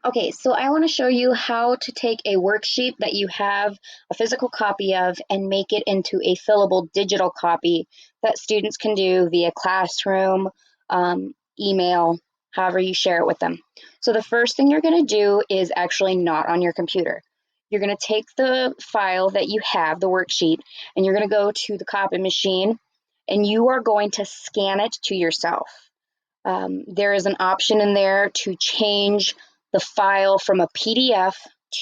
Okay, so I want to show you how to take a worksheet that you have a physical copy of and make it into a fillable digital copy that students can do via classroom, email, however you share it with them. So the first thing you're going to do is actually not on your computer. You're going to take the file that you have, the worksheet, and you're going to go to the copy machine and you are going to scan it to yourself. There is an option in there to change the file from a PDF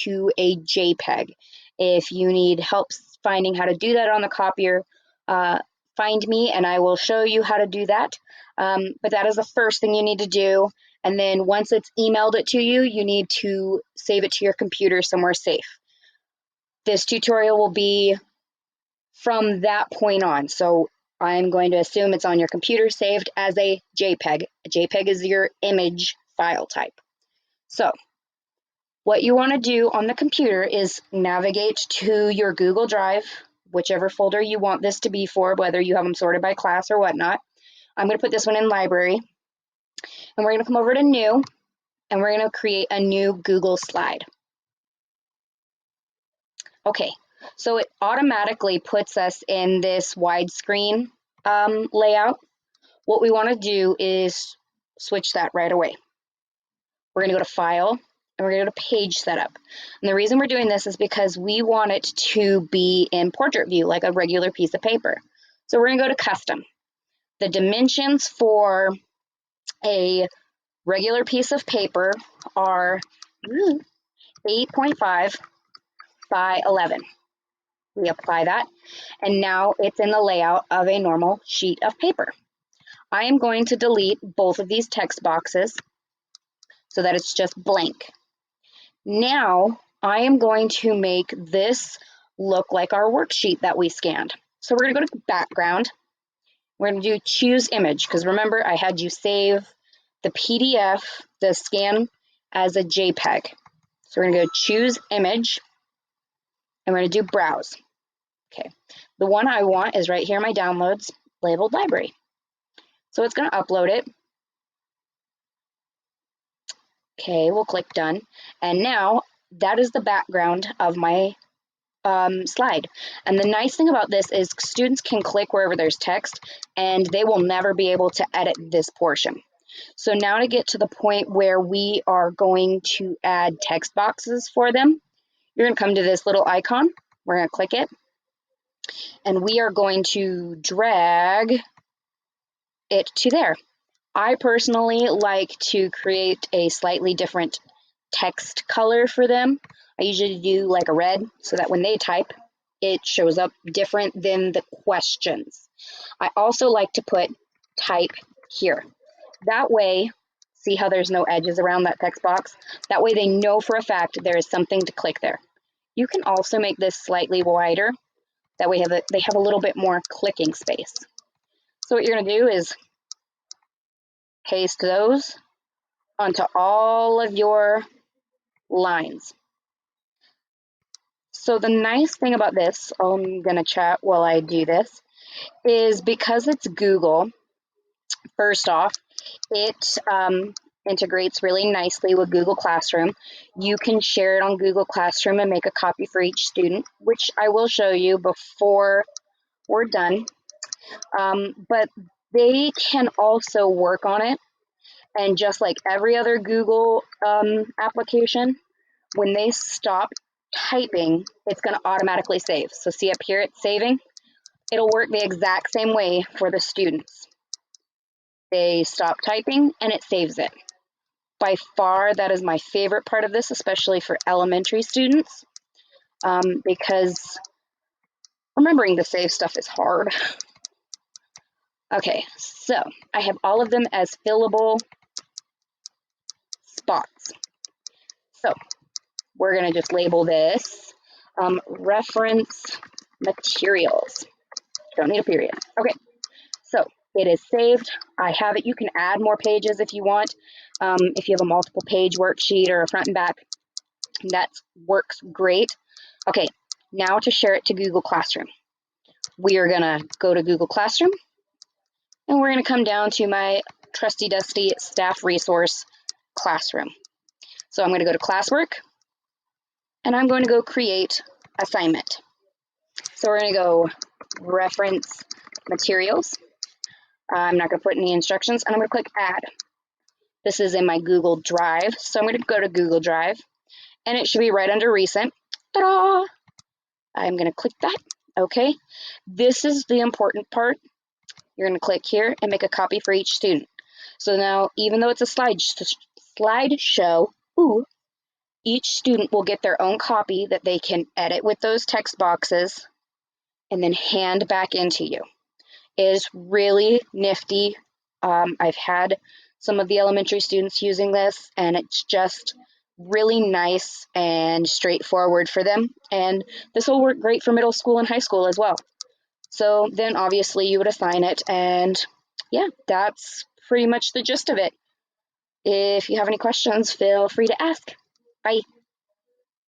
to a JPEG. If you need help finding how to do that on the copier, find me and I will show you how to do that. But that is the first thing you need to do. And then once it's emailed it to you, you need to save it to your computer somewhere safe. This tutorial will be from that point on. So I'm going to assume it's on your computer saved as a JPEG. A JPEG is your image file type. So what you want to do on the computer is navigate to your Google Drive, whichever folder you want this to be for, whether you have them sorted by class or whatnot. I'm going to put this one in library, and we're going to come over to new, and we're going to create a new Google slide. Okay, so it automatically puts us in this widescreen layout. What we want to do is switch that right away. We're going to go to File, and we're going to go to Page Setup. And the reason we're doing this is because we want it to be in portrait view, like a regular piece of paper. So we're going to go to Custom. The dimensions for a regular piece of paper are 8.5 by 11. We apply that, and now it's in the layout of a normal sheet of paper. I am going to delete both of these text boxes so that it's just blank. Now I am going to make this look like our worksheet that we scanned. So we're going to go to background. We're going to do choose image, because remember I had you save the PDF, the scan, as a JPEG. So we're going to go choose image, and we're going to do browse. Okay, the one I want is right here in my downloads, labeled library. So it's going to upload it. Okay, we'll click done. And now that is the background of my slide. And the nice thing about this is students can click wherever there's text and they will never be able to edit this portion. So now to get to the point where we are going to add text boxes for them, you're going to come to this little icon. We're going to click it and we are going to drag it to there. I personally like to create a slightly different text color for them. I usually do like a red so that when they type, it shows up different than the questions. I also like to put type here. That way, see how there's no edges around that text box? That way they know for a fact there is something to click there. You can also make this slightly wider. That way they have a little bit more clicking space. So what you're going to do is paste those onto all of your lines. So the nice thing about this, I'm going to chat while I do this, is because it's Google, first off, it integrates really nicely with Google Classroom. You can share it on Google Classroom and make a copy for each student, which I will show you before we're done. But they can also work on it. And just like every other Google application, when they stop typing, it's going to automatically save. So see up here, it's saving. It'll work the exact same way for the students. They stop typing and it saves it. By far, that is my favorite part of this, especially for elementary students, because remembering to save stuff is hard. Okay, so I have all of them as fillable spots. So we're going to just label this reference materials. Don't need a period. Okay, so it is saved. I have it. You can add more pages if you want. If you have a multiple page worksheet or a front and back, that works great. Okay, now to share it to Google Classroom. We are going to go to Google Classroom and we're going to come down to my trusty dusty staff resource classroom. So I'm going to go to classwork, and I'm going to go create assignment. So we're going to go reference materials. I'm not going to put any instructions, and I'm going to click add. This is in my Google Drive, so I'm going to go to Google Drive, and it should be right under recent. Ta-da! I'm going to click that. Okay, this is the important part. You're going to click here and make a copy for each student. So now, even though it's a slideshow, each student will get their own copy that they can edit with those text boxes and then hand back into you. It is really nifty. I've had some of the elementary students using this, and it's just really nice and straightforward for them. And this will work great for middle school and high school as well. So then obviously you would assign it, and yeah, that's pretty much the gist of it. If you have any questions, feel free to ask. Bye.